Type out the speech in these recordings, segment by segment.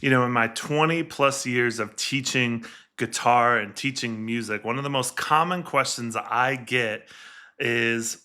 In my 20 plus years of teaching guitar and teaching music, one of the most common questions I get is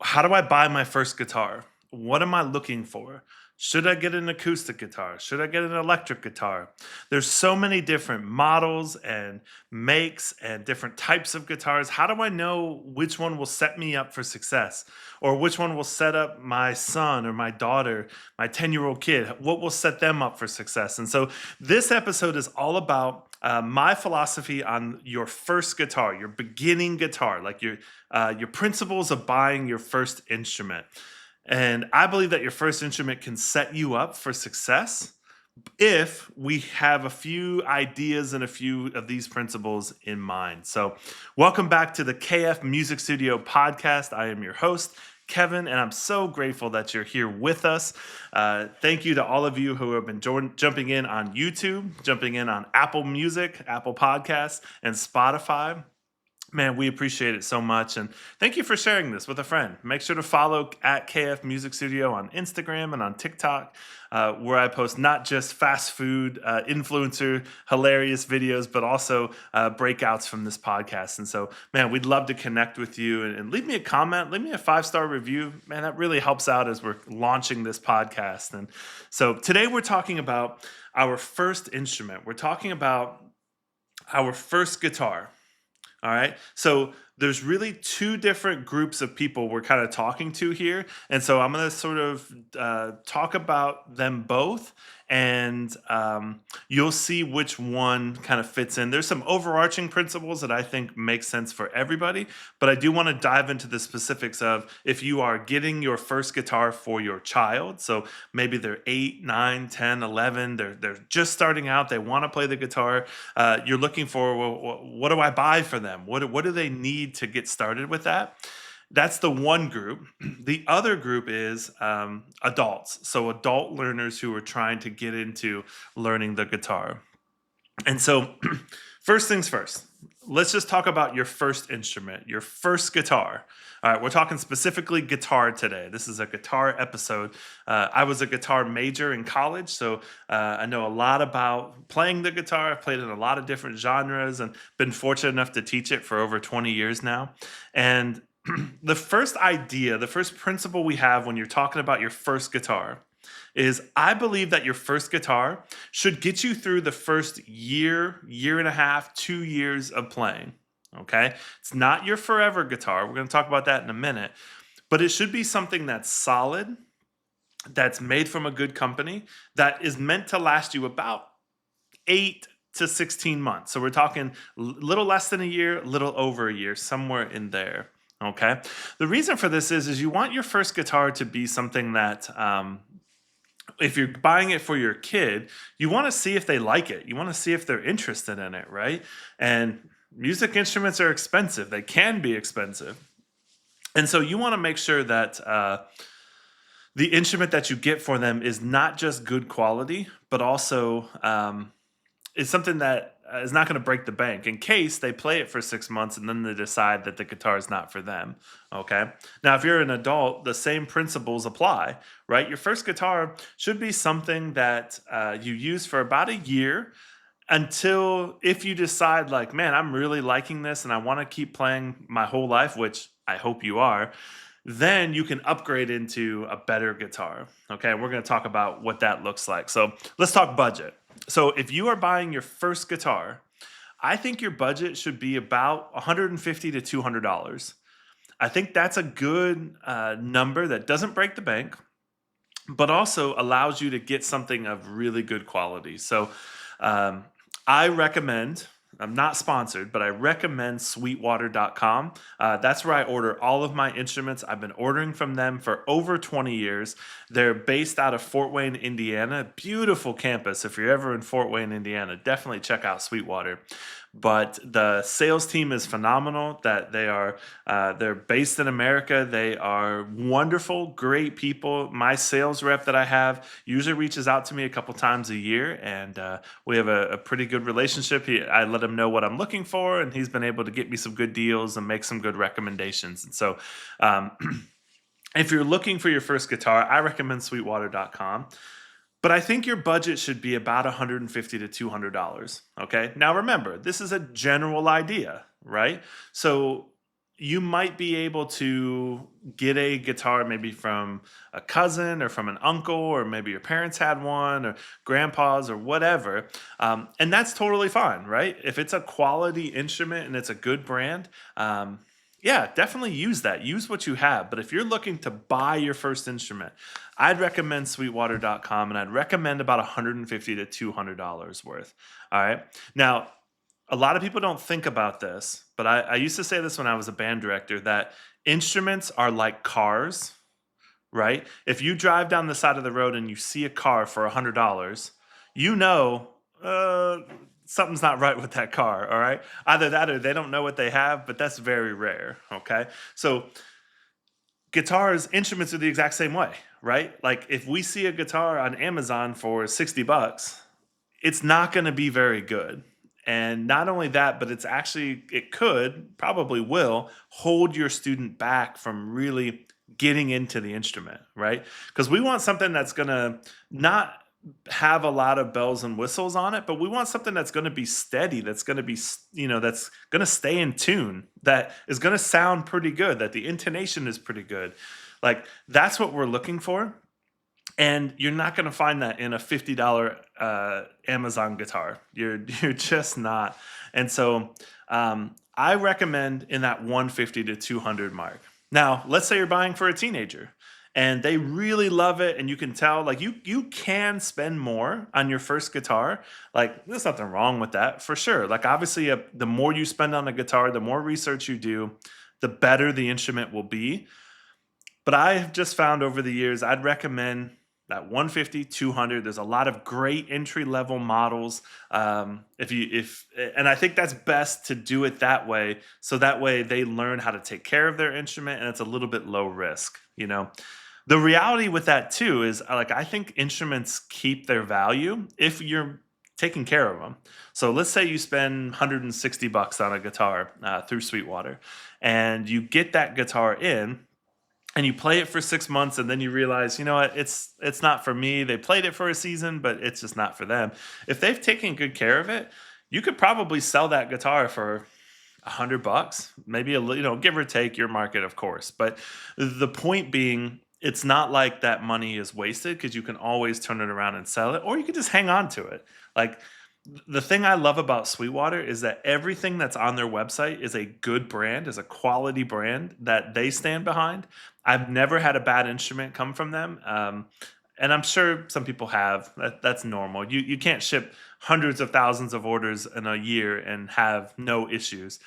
how do I buy my first guitar? What am I looking for? Should I get an acoustic guitar? Should I get an electric guitar? There's so many different models and makes and different types of guitars. How do I know which one will set me up for success or which one will set up my son or my daughter, my 10-year-old kid? What will set them up for success? And so this episode is all about my philosophy on your first guitar, your beginning guitar, like your principles of buying your first instrument. And I believe that your first instrument can set you up for success if we have a few ideas and a few of these principles in mind. So, welcome back to the KF Music Studio podcast. I am your host, Kevin, and I'm so grateful that you're here with us. Thank you to all of you who have been jumping in on YouTube, jumping in on Apple Music, Apple Podcasts, and Spotify. Man, we appreciate it so much. And thank you for sharing this with a friend. Make sure to follow at KF Music Studio on Instagram and on TikTok, where I post not just fast food influencer hilarious videos, but also breakouts from this podcast. And so, man, we'd love to connect with you and leave me a comment, leave me a 5-star review. Man, that really helps out as we're launching this podcast. And so today we're talking about our first instrument. We're talking about our first guitar. All right. So there's really two different groups of people we're kind of talking to here. And so I'm going to sort of talk about them both. And you'll see which one kind of fits in. There's some overarching principles that I think make sense for everybody. But I do want to dive into the specifics of if you are getting your first guitar for your child. So maybe they're 8, 9, 10, 11. They're just starting out. They want to play the guitar. You're looking for, well, what do I buy for them? What do they need to get started with that? That's the one group. The other group is adults. So adult learners who are trying to get into learning the guitar. And so first things first, let's just talk about your first instrument, your first guitar. All right, we're talking specifically guitar today. This is a guitar episode. I was a guitar major in college, so I know a lot about playing the guitar. I've played in a lot of different genres and been fortunate enough to teach it for over 20 years now. And the first idea, the first principle we have when you're talking about your first guitar is I believe that your first guitar should get you through the first year, year and a half, 2 years of playing. Okay. It's not your forever guitar. We're going to talk about that in a minute, but it should be something that's solid, that's made from a good company, that is meant to last you about 8 to 16 months. So we're talking a little less than a year, a little over a year, somewhere in there. Okay. The reason for this is you want your first guitar to be something that, if you're buying it for your kid, you want to see if they like it. You want to see if they're interested in it, right? And music instruments are expensive. They can be expensive. And so you want to make sure that the instrument that you get for them is not just good quality, but also is something that is not going to break the bank in case they play it for 6 months and then they decide that the guitar is not for them. Okay. Now, if you're an adult, the same principles apply, right? Your first guitar should be something that you use for about a year until if you decide, like, man, I'm really liking this and I want to keep playing my whole life, which I hope you are, then you can upgrade into a better guitar. Okay. We're going to talk about what that looks like. So let's talk budget. So if you are buying your first guitar, I think your budget should be about $150 to $200. I think that's a good number that doesn't break the bank, but also allows you to get something of really good quality. So I recommend, I'm not sponsored, but I recommend sweetwater.com. That's where I order all of my instruments. I've been ordering from them for over 20 years. They're based out of Fort Wayne, Indiana. Beautiful campus. If you're ever in Fort Wayne, Indiana, definitely check out Sweetwater. But the sales team is phenomenal. That they're based in America. They are wonderful, great people. My sales rep that I have usually reaches out to me a couple times a year, and we have a pretty good relationship. I let him know what I'm looking for, and he's been able to get me some good deals and make some good recommendations. And so, if you're looking for your first guitar, I recommend Sweetwater.com. But I think your budget should be about 150 to $200. Okay. Now remember, this is a general idea, right? So you might be able to get a guitar maybe from a cousin or from an uncle, or maybe your parents had one, or grandpa's, or whatever. And that's totally fine, right? If it's a quality instrument and it's a good brand, yeah, definitely use that. Use what you have. But if you're looking to buy your first instrument, I'd recommend sweetwater.com, and I'd recommend about 150 to $200 worth. All right. Now, a lot of people don't think about this, but I used to say this when I was a band director, that instruments are like cars, right? If you drive down the side of the road and you see a car for $100, you know, uh, something's not right with that car. All right. Either that or they don't know what they have, but that's very rare. Okay. So guitars, instruments are the exact same way, right? Like if we see a guitar on Amazon for $60, it's not going to be very good. And not only that, but it could, probably will, hold your student back from really getting into the instrument, right? Because we want something that's going to not have a lot of bells and whistles on it, but we want something that's going to be steady, that's going to be, that's going to stay in tune, that is going to sound pretty good, that the intonation is pretty good. Like that's what we're looking for. And you're not going to find that in a $50 Amazon guitar. You're just not. And so I recommend in that 150 to 200 mark. Now, let's say you're buying for a teenager and they really love it, and you can tell, like, you can spend more on your first guitar. Like there's nothing wrong with that, for sure. Like obviously the more you spend on a guitar, the more research you do, the better the instrument will be. But I have just found over the years, I'd recommend that 150, 200. There's a lot of great entry level models. And I think that's best to do it that way. So that way they learn how to take care of their instrument, and it's a little bit low risk, The reality with that too is, like, I think instruments keep their value if you're taking care of them. So let's say you spend $160 on a guitar through Sweetwater, and you get that guitar in, and you play it for 6 months, and then you realize, you know what, it's not for me. They played it for a season, but it's just not for them. If they've taken good care of it, you could probably sell that guitar for $100, maybe give or take your market, of course. But the point being, it's not like that money is wasted, because you can always turn it around and sell it, or you could just hang on to it. Like, the thing I love about Sweetwater is that everything that's on their website is a good brand, is a quality brand that they stand behind. I've never had a bad instrument come from them. And I'm sure some people have. That's normal. You can't ship hundreds of thousands of orders in a year and have no issues.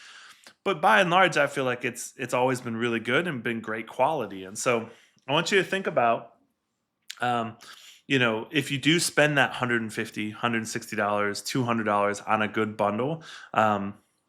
But by and large, I feel like it's always been really good and been great quality. And so I want you to think about, um, if you do spend that $150, $160, $200 on a good bundle,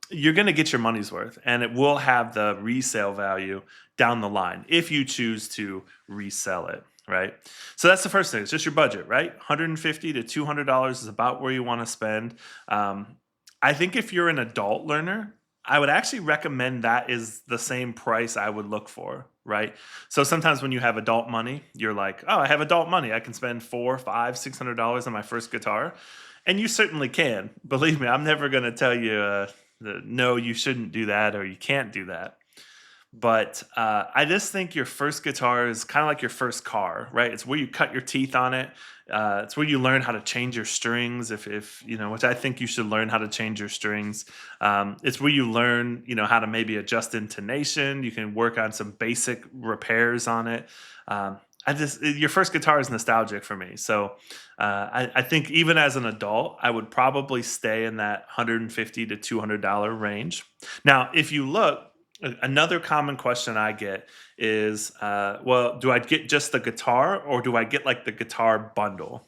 you're going to get your money's worth, and it will have the resale value down the line if you choose to resell it. Right. So that's the first thing. It's just your budget, right? $150 to $200 is about where you want to spend. I think if you're an adult learner, I would actually recommend that is the same price I would look for, right? So sometimes when you have adult money, you're like, oh, I have adult money. I can spend $400, $500, $600 on my first guitar. And you certainly can. Believe me, I'm never going to tell you, no, you shouldn't do that, or you can't do that. But I just think your first guitar is kind of like your first car, right? It's where you cut your teeth on it. It's where you learn how to change your strings, if which I think you should learn how to change your strings. It's where you learn, how to maybe adjust intonation. You can work on some basic repairs on it. Your first guitar is nostalgic for me. So I think even as an adult, I would probably stay in that $150 to $200 range. Now, if you look, another common question I get is, well, do I get just the guitar, or do I get like the guitar bundle?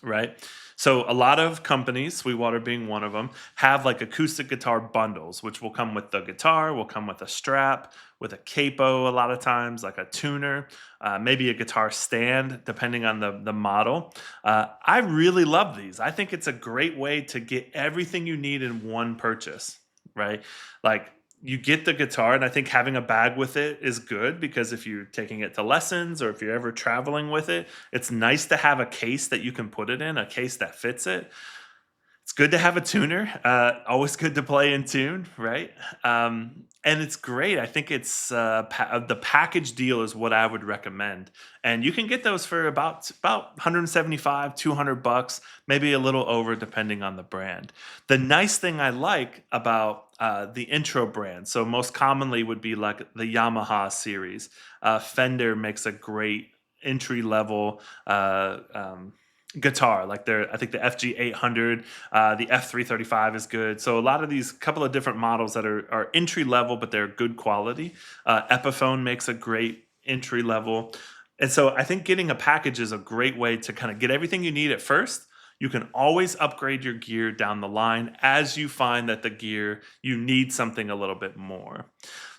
Right? So a lot of companies, Sweetwater being one of them, have like acoustic guitar bundles, which will come with the guitar, will come with a strap, with a capo a lot of times, like a tuner, maybe a guitar stand, depending on the model. I really love these. I think it's a great way to get everything you need in one purchase, right? Like, you get the guitar, and I think having a bag with it is good because if you're taking it to lessons or if you're ever traveling with it, it's nice to have a case that you can put it in, a case that fits it. It's good to have a tuner. Always good to play in tune, right? And it's great. I think the package deal is what I would recommend, and you can get those for about 175, $200, maybe a little over depending on the brand. The nice thing I like about the intro brand, so most commonly would be like the Yamaha series. Fender makes a great entry level guitar. Like I think the FG 800, the F 335 is good. So a lot of these couple of different models that are entry level, but they're good quality. Epiphone makes a great entry level. And so I think getting a package is a great way to kind of get everything you need at first. You can always upgrade your gear down the line as you find that the gear you need something a little bit more.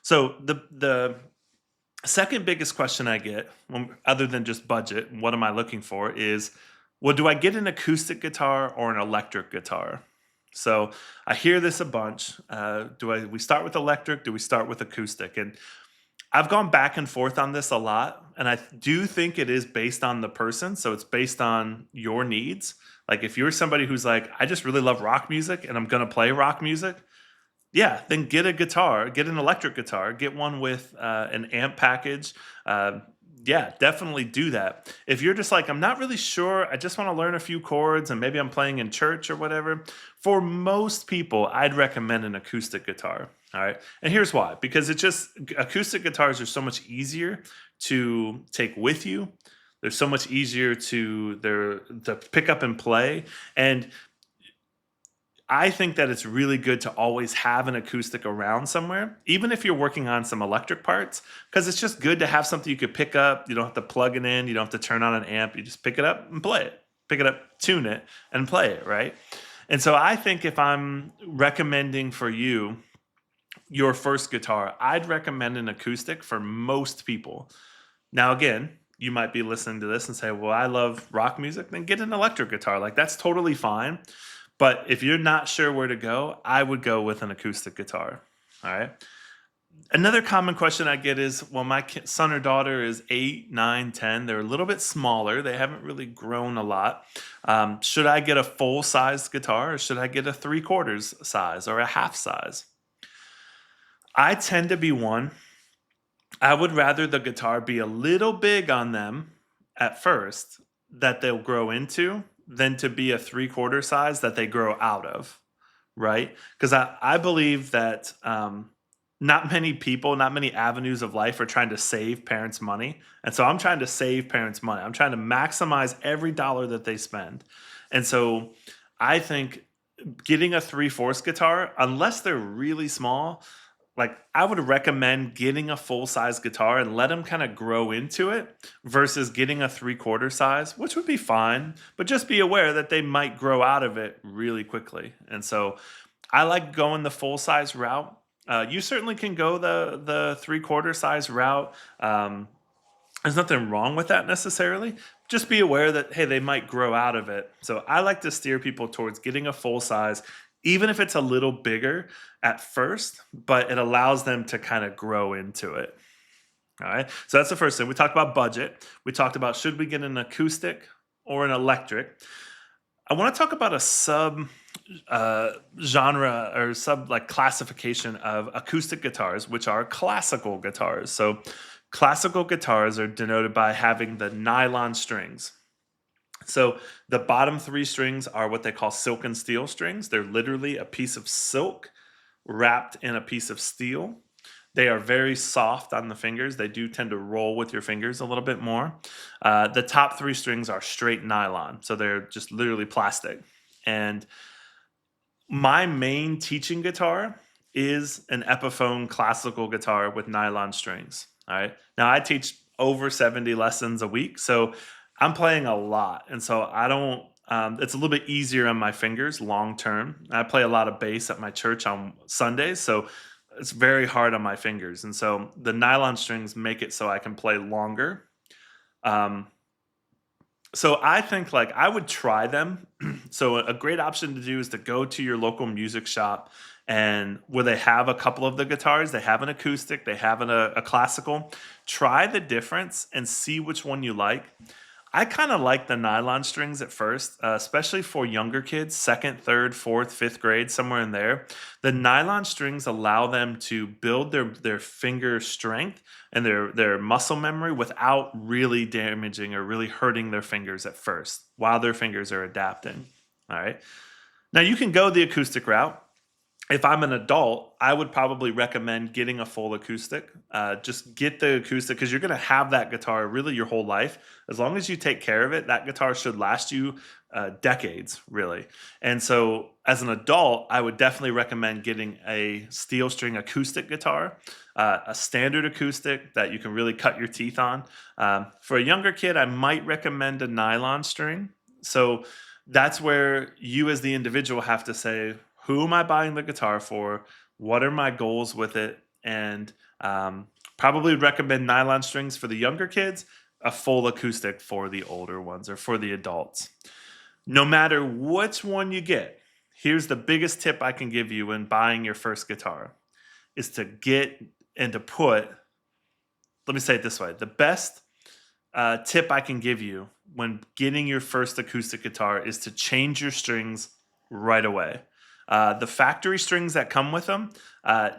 So the second biggest question I get, other than just budget, what am I looking for, is, well, do I get an acoustic guitar or an electric guitar? So I hear this a bunch. We start with electric? Do we start with acoustic? And I've gone back and forth on this a lot, and I do think it is based on the person. So it's based on your needs. Like if you're somebody who's like, I just really love rock music and I'm going to play rock music, yeah, then get a guitar, get an electric guitar, get one with an amp package. Yeah, definitely do that. If you're just like, I'm not really sure, I just want to learn a few chords and maybe I'm playing in church or whatever, for most people, I'd recommend an acoustic guitar. All right. And here's why, because acoustic guitars are so much easier to take with you. They're so much easier to pick up and play. And I think that it's really good to always have an acoustic around somewhere, even if you're working on some electric parts, because it's just good to have something you could pick up. You don't have to plug it in. You don't have to turn on an amp. You just pick it up and play it. Pick it up, tune it, and play it, right? And so I think if I'm recommending for you your first guitar, I'd recommend an acoustic for most people. Now, again, you might be listening to this and say, well, I love rock music, then get an electric guitar. Like that's totally fine. But if you're not sure where to go, I would go with an acoustic guitar. All right. Another common question I get is, well, my son or daughter is 8, 9, 10. They're a little bit smaller. They haven't really grown a lot. Should I get a full size guitar or should I get a 3/4 size or a half size? I tend to be one. I would rather the guitar be a little big on them at first that they'll grow into than to be a 3/4 size that they grow out of, right? Because I believe that not many people, not many avenues of life are trying to save parents money. And so I'm trying to save parents money. I'm trying to maximize every dollar that they spend. And so I think getting a 3/4 guitar, unless they're really small, like I would recommend getting a full size guitar and let them kind of grow into it versus getting a 3/4 size, which would be fine, but just be aware that they might grow out of it really quickly. And so I like going the full size route. You certainly can go the 3/4 size route. There's nothing wrong with that necessarily. Just be aware that, hey, they might grow out of it. So I like to steer people towards getting a full size, even if it's a little bigger at first, but it allows them to kind of grow into it. All right. So that's the first thing. We talked about budget. We talked about should we get an acoustic or an electric. I want to talk about a sub genre or sub like classification of acoustic guitars, which are classical guitars. So classical guitars are denoted by having the nylon strings. So the bottom 3 strings are what they call silk and steel strings. They're literally a piece of silk wrapped in a piece of steel. They are very soft on the fingers. They do tend to roll with your fingers a little bit more. The top 3 strings are straight nylon. So they're just literally plastic. And my main teaching guitar is an Epiphone classical guitar with nylon strings. All right. Now I teach over 70 lessons a week. So I'm playing a lot. And so I don't, it's a little bit easier on my fingers long term. I play a lot of bass at my church on Sundays. So it's very hard on my fingers. And so the nylon strings make it so I can play longer. So I think like I would try them. So a great option to do is to go to your local music shop and where they have a couple of the guitars, they have an acoustic, they have a classical. Try the difference and see which one you like. I kind of like the nylon strings at first, especially for younger kids, second, third, fourth, fifth grade, somewhere in there. The nylon strings allow them to build their finger strength and their muscle memory without really damaging or really hurting their fingers at first while their fingers are adapting. All right. Now you can go the acoustic route. If I'm an adult, I would probably recommend getting a full acoustic. Just get the acoustic because you're going to have that guitar really your whole life. As long as you take care of it, that guitar should last you decades, really. And so, as an adult, I would definitely recommend getting a steel string acoustic guitar, a standard acoustic that you can really cut your teeth on. For a younger kid, I might recommend a nylon string. So, that's where you as the individual have to say, who am I buying the guitar for? What are my goals with it? And probably recommend nylon strings for the younger kids, a full acoustic for the older ones or for the adults. No matter which one you get, here's the biggest tip I can give you when buying your first guitar is to get and to put, let me say it this way, the best tip I can give you when getting your first acoustic guitar is to change your strings right away. The factory strings that come with them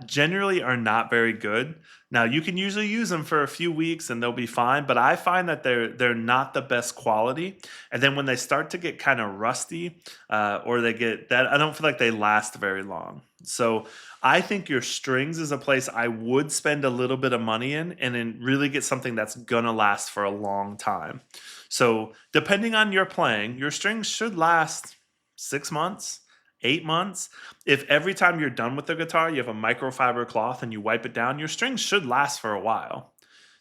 generally are not very good. Now you can usually use them for a few weeks and they'll be fine, but I find that they're not the best quality. And then when they start to get kind of rusty, or they get that, I don't feel like they last very long. So I think your strings is a place I would spend a little bit of money in, and then really get something that's gonna last for a long time. So depending on your playing, your strings should last 6 months. 8 months. If every time you're done with the guitar, you have a microfiber cloth and you wipe it down, your strings should last for a while.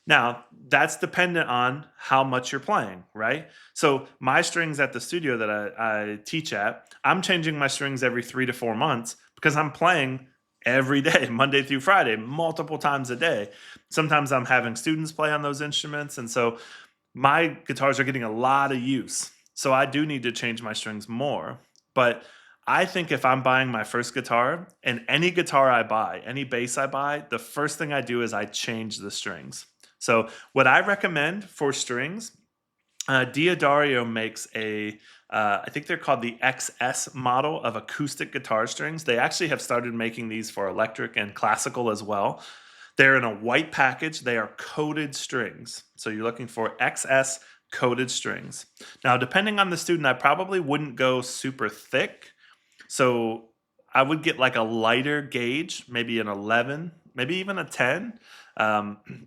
Now, that's dependent on how much you're playing, right? So, my strings at the studio that I teach at, I'm changing my strings every 3 to 4 months because I'm playing every day, Monday through Friday, multiple times a day. Sometimes I'm having students play on those instruments. And so, my guitars are getting a lot of use. So, I do need to change my strings more. But I think if I'm buying my first guitar, and any guitar I buy, any bass I buy, the first thing I do is I change the strings. So, what I recommend for strings, Diodario makes I think they're called the XS model of acoustic guitar strings. They actually have started making these for electric and classical as well. They're in a white package. They are coated strings. So you're looking for XS coated strings. Now, depending on the student, I probably wouldn't go super thick. So I would get like a lighter gauge, maybe an 11, maybe even a 10.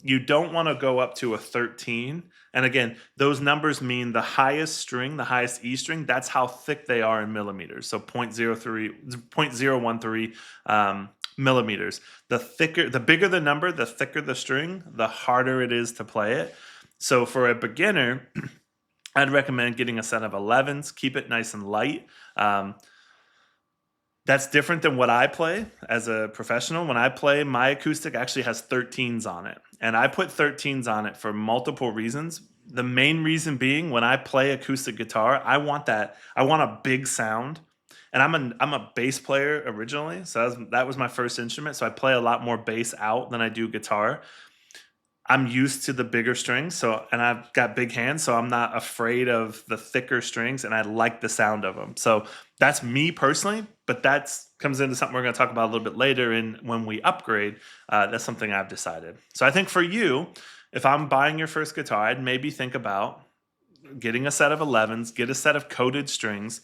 You don't want to go up to a 13. And again, those numbers mean the highest string, the highest E string, that's how thick they are in millimeters. So 0.013 millimeters. The bigger the number, the thicker the string, the harder it is to play it. So for a beginner, I'd recommend getting a set of 11s, keep it nice and light. That's different than what I play as a professional. When I play, my acoustic actually has 13s on it. And I put 13s on it for multiple reasons. The main reason being when I play acoustic guitar, I want a big sound. And I'm a bass player originally, so that was my first instrument. So I play a lot more bass out than I do guitar. I'm used to the bigger strings, and I've got big hands, so I'm not afraid of the thicker strings, and I like the sound of them. So that's me personally, but that's comes into something we're going to talk about a little bit later. And when we upgrade, that's something I've decided. So I think for you, if I'm buying your first guitar, I'd maybe think about getting a set of 11s, get a set of coated strings.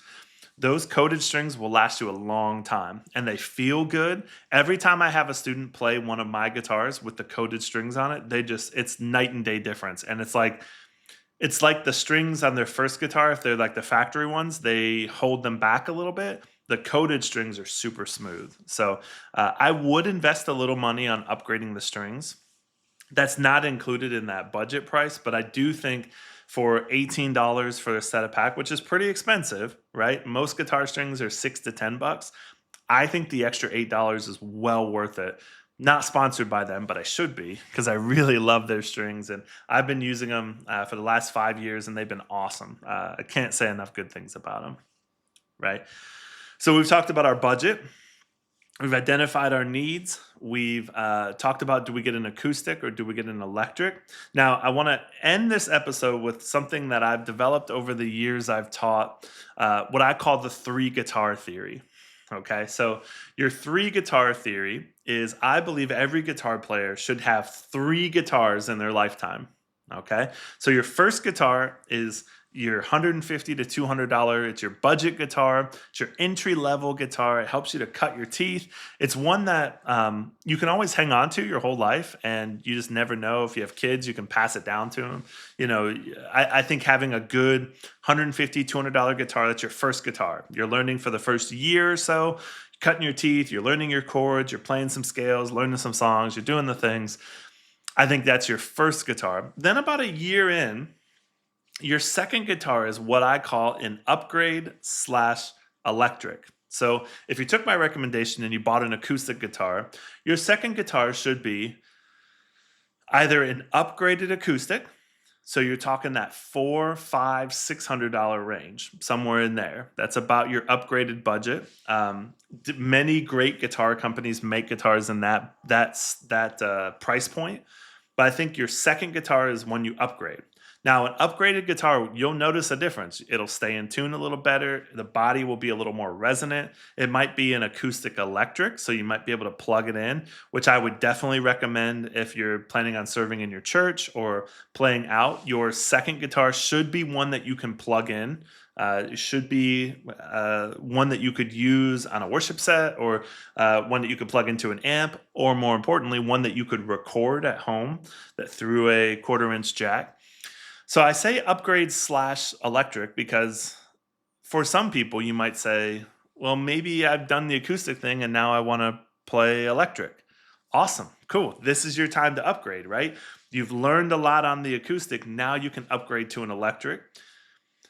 Those coated strings will last you a long time and they feel good. Every time I have a student play one of my guitars with the coated strings on it, it's night and day difference. And it's like the strings on their first guitar, if they're like the factory ones, they hold them back a little bit. The coated strings are super smooth. So I would invest a little money on upgrading the strings. That's not included in that budget price, but I do think for $18 for a set of pack, which is pretty expensive, right? Most guitar strings are $6 to $10. I think the extra $8 is well worth it. Not sponsored by them, but I should be because I really love their strings and I've been using them for the last 5 years and they've been awesome. I can't say enough good things about them. right? So we've talked about our budget. We've identified our needs. We've talked about, do we get an acoustic or do we get an electric? Now, I want to end this episode with something that I've developed over the years. I've taught what I call the three guitar theory. Okay, so your three guitar theory is, I believe every guitar player should have three guitars in their lifetime. Okay, so your first guitar is your $150 to $200. It's your budget guitar. It's your entry level guitar. It helps you to cut your teeth. It's one that you can always hang on to your whole life, and you just never know. If you have kids, you can pass it down to them. You know, I think having a good $150, $200 guitar, that's your first guitar. You're learning for the first year or so, cutting your teeth, you're learning your chords, you're playing some scales, learning some songs, you're doing the things. I think that's your first guitar. Then about a year in, your second guitar is what I call an upgrade slash electric. So if you took my recommendation and you bought an acoustic guitar, your second guitar should be either an upgraded acoustic. So you're talking that $400, $500, $600 range, somewhere in there. That's about your upgraded budget. Many great guitar companies make guitars in that price point. But I think your second guitar is when you upgrade. Now, an upgraded guitar, you'll notice a difference. It'll stay in tune a little better. The body will be a little more resonant. It might be an acoustic electric, so you might be able to plug it in, which I would definitely recommend if you're planning on serving in your church or playing out. Your second guitar should be one that you can plug in. It should be one that you could use on a worship set, or one that you could plug into an amp, or more importantly, one that you could record at home that through a 1/4-inch jack. So I say upgrade slash electric because for some people you might say, well, maybe I've done the acoustic thing and now I want to play electric. Awesome. Cool. This is your time to upgrade, right? You've learned a lot on the acoustic. Now you can upgrade to an electric.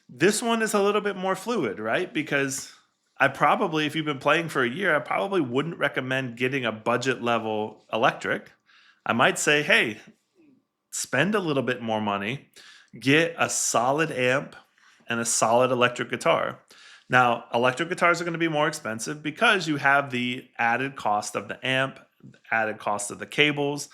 This one is a little bit more fluid, right? Because if you've been playing for a year, I probably wouldn't recommend getting a budget level electric. I might say, hey, spend a little bit more money, get a solid amp and a solid electric guitar. Now, electric guitars are going to be more expensive because you have the added cost of the amp, added cost of the cables.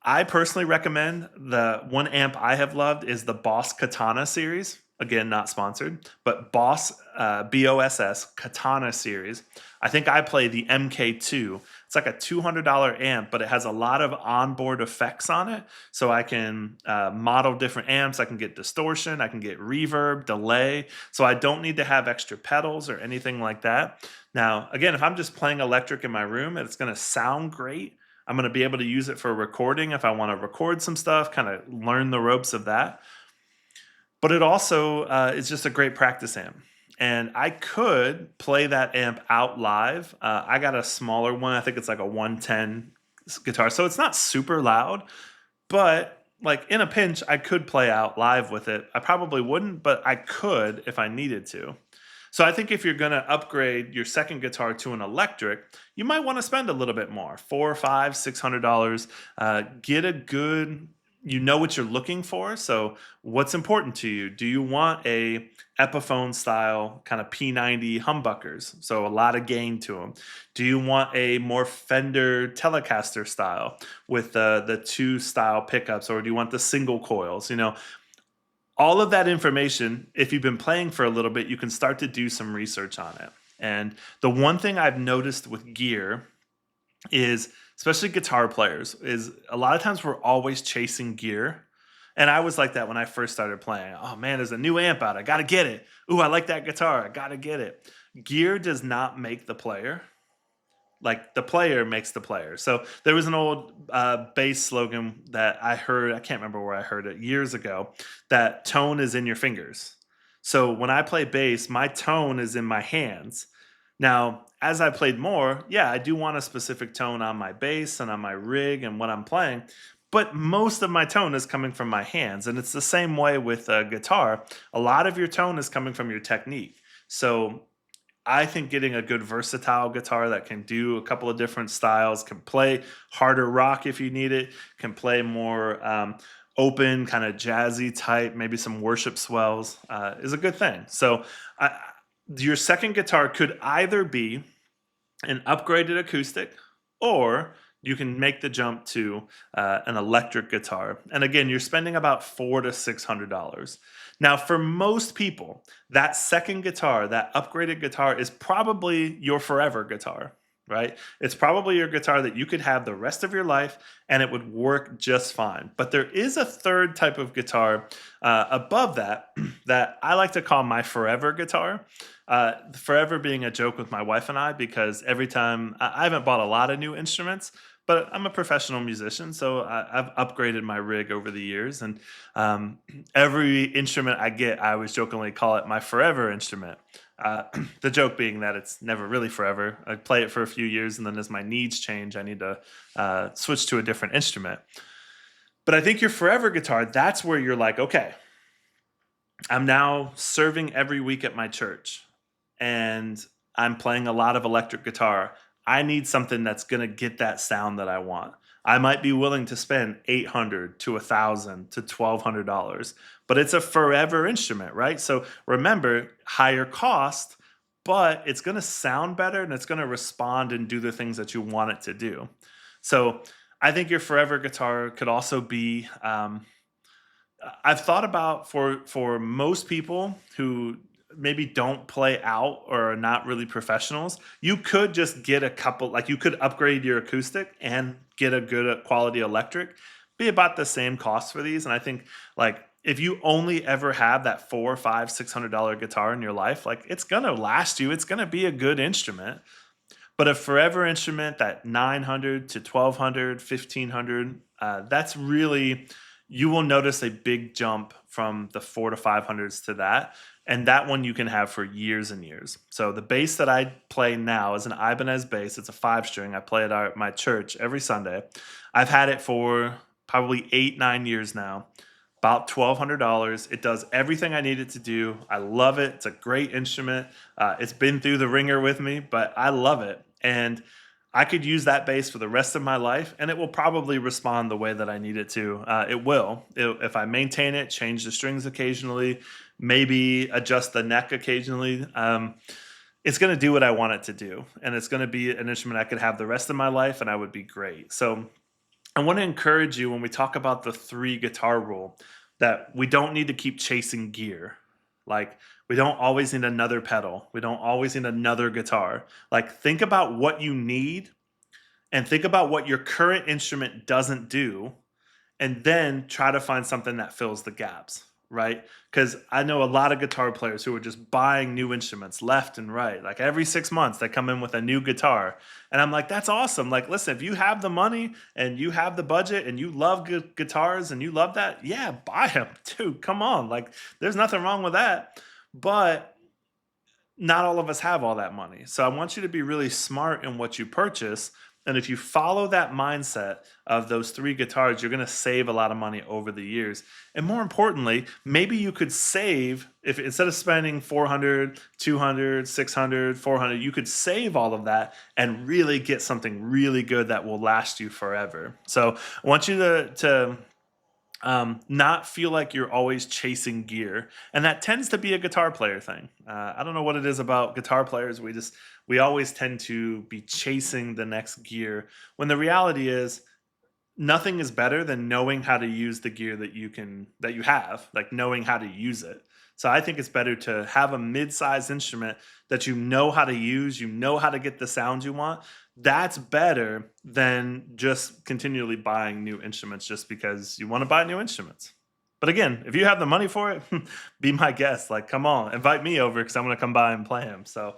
I personally recommend, the one amp I have loved is the Boss Katana series. Again, not sponsored, but Boss, BOSS Katana series. I think I play the MK2. It's like a $200 amp, but it has a lot of onboard effects on it. So I can model different amps. I can get distortion. I can get reverb, delay. So I don't need to have extra pedals or anything like that. Now, again, if I'm just playing electric in my room and it's going to sound great, I'm going to be able to use it for recording if I want to record some stuff, kind of learn the ropes of that. But it also is just a great practice amp. And I could play that amp out live. I got a smaller one. I think it's like a 110 guitar. So it's not super loud, but like in a pinch, I could play out live with it. I probably wouldn't, but I could if I needed to. So I think if you're going to upgrade your second guitar to an electric, you might want to spend a little bit more, $400, $500, $600. Get a good, you know what you're looking for. So what's important to you? Do you want a Epiphone style kind of P90 humbuckers? So a lot of gain to them. Do you want a more Fender Telecaster style with the two style pickups, or do you want the single coils? You know, all of that information, if you've been playing for a little bit, you can start to do some research on it. And the one thing I've noticed with gear is, especially guitar players, is a lot of times we're always chasing gear. And I was like that when I first started playing. Oh man, there's a new amp out. I got to get it. Ooh, I like that guitar. I got to get it. Gear does not make the player. Like, the player makes the player. So there was an old bass slogan that I heard, I can't remember where I heard it, years ago, that tone is in your fingers. So when I play bass, my tone is in my hands. Now, as I played more, yeah, I do want a specific tone on my bass and on my rig and what I'm playing, but most of my tone is coming from my hands. And it's the same way with a guitar. A lot of your tone is coming from your technique. So I think getting a good versatile guitar that can do a couple of different styles, can play harder rock if you need it, can play more open, kind of jazzy type, maybe some worship swells, is a good thing. So your second guitar could either be an upgraded acoustic, or you can make the jump to an electric guitar. And again, you're spending about $400 to $600. Now, for most people, that second guitar, that upgraded guitar, is probably your forever guitar, right? It's probably your guitar that you could have the rest of your life and it would work just fine. But there is a third type of guitar above that that I like to call my forever guitar. Forever being a joke with my wife and I, because every time I haven't bought a lot of new instruments, but I'm a professional musician, so I've upgraded my rig over the years. And every instrument I get, I always jokingly call it my forever instrument. Uh, the joke being that it's never really forever. I play it for a few years, and then as my needs change, I need to switch to a different instrument. But I think your forever guitar, that's where you're like, okay, I'm now serving every week at my church and I'm playing a lot of electric guitar. I need something that's going to get that sound that I want. I might be willing to spend 800 to 1,000 to $1,200, but it's a forever instrument, right? So remember, higher cost, but it's going to sound better and it's going to respond and do the things that you want it to do. So I think your forever guitar could also be I've thought about, for most people who maybe don't play out or are not really professionals, you could just get a couple, like you could upgrade your acoustic and get a good quality electric, be about the same cost for these. And I think, like, if you only ever have that four, five, $600 guitar in your life, like, it's gonna last you. It's gonna be a good instrument. But a forever instrument, that 900 to 1200, 1500, that's really, you will notice a big jump from the four to 500s to that. And that one you can have for years and years. So the bass that I play now is an Ibanez bass. It's a 5 string. I play it at my church every Sunday. I've had it for probably 8, 9 years now. About $1,200. It does everything I need it to do. I love it. It's a great instrument. It's been through the ringer with me, but I love it. And I could use that bass for the rest of my life, and it will probably respond the way that I need it to. It will. If I maintain it, change the strings occasionally, maybe adjust the neck occasionally. It's going to do what I want it to do, and it's going to be an instrument I could have the rest of my life, and I would be great. So I want to encourage you, when we talk about the 3 guitar rule, that we don't need to keep chasing gear. Like, we don't always need another pedal. We don't always need another guitar. Like, think about what you need and think about what your current instrument doesn't do, and then try to find something that fills the gaps, right? Because I know a lot of guitar players who are just buying new instruments left and right. Like, every 6 months, they come in with a new guitar. And I'm like, that's awesome. Like, listen, if you have the money and you have the budget and you love good guitars and you love that, yeah, buy them. Dude, come on. Like, there's nothing wrong with that. But not all of us have all that money. So I want you to be really smart in what you purchase. And if you follow that mindset of those 3 guitars, you're going to save a lot of money over the years. And more importantly, maybe you could save, if instead of spending 400, 200, 600, 400, you could save all of that and really get something really good that will last you forever. So I want you to not feel like you're always chasing gear, and that tends to be a guitar player thing. I don't know what it is about guitar players. We always tend to be chasing the next gear, when the reality is nothing is better than knowing how to use the gear that you have, like knowing how to use it. So I think it's better to have a mid-sized instrument that you know how to use, you know how to get the sound you want. That's better than just continually buying new instruments just because you want to buy new instruments. But again, if you have the money for it, be my guest. Like, come on, invite me over because I'm going to come by and play them. So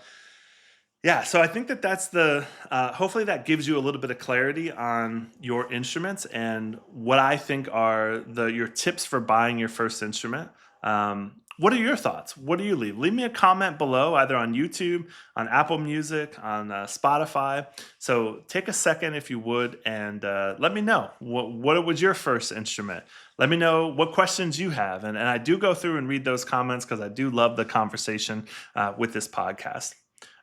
yeah, so I think that's the hopefully that gives you a little bit of clarity on your instruments and what I think are your tips for buying your first instrument. What are your thoughts? What do you leave? Leave me a comment below, either on YouTube, on Apple Music, on Spotify. So take a second, if you would, and let me know what was your first instrument. Let me know what questions you have, and I do go through and read those comments because I do love the conversation with this podcast.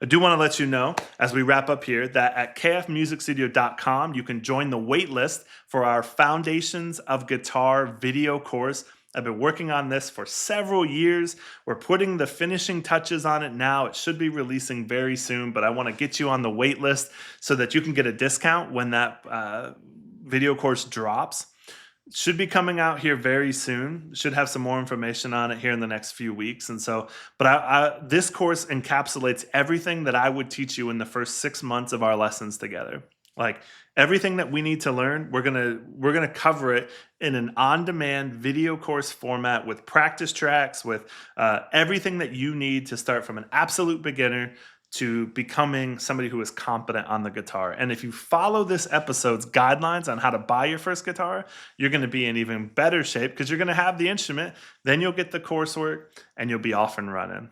I do want to let you know, as we wrap up here, that at kfmusicstudio.com, you can join the waitlist for our Foundations of Guitar video course. I've been working on this for several years. We're putting the finishing touches on it now. It should be releasing very soon, but I want to get you on the wait list so that you can get a discount when that video course drops. Should be coming out here very soon. Should have some more information on it here in the next few weeks. And so, but this course encapsulates everything that I would teach you in the first 6 months of our lessons together. Like everything that we need to learn, we're gonna cover it in an on-demand video course format with practice tracks, with everything that you need to start from an absolute beginner to becoming somebody who is competent on the guitar. And if you follow this episode's guidelines on how to buy your first guitar, you're going to be in even better shape because you're going to have the instrument, then you'll get the coursework, and you'll be off and running.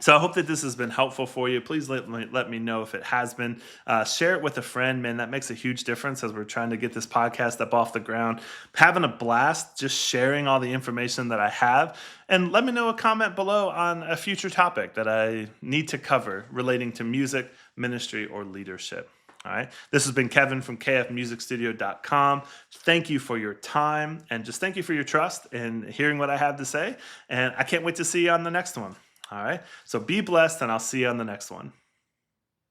So I hope that this has been helpful for you. Please let me know if it has been. Share it with a friend, man. That makes a huge difference as we're trying to get this podcast up off the ground. Having a blast just sharing all the information that I have. And let me know a comment below on a future topic that I need to cover relating to music, ministry, or leadership. All right. This has been Kevin from kfmusicstudio.com. Thank you for your time, and just thank you for your trust in hearing what I have to say. And I can't wait to see you on the next one. All right. So be blessed, and I'll see you on the next one.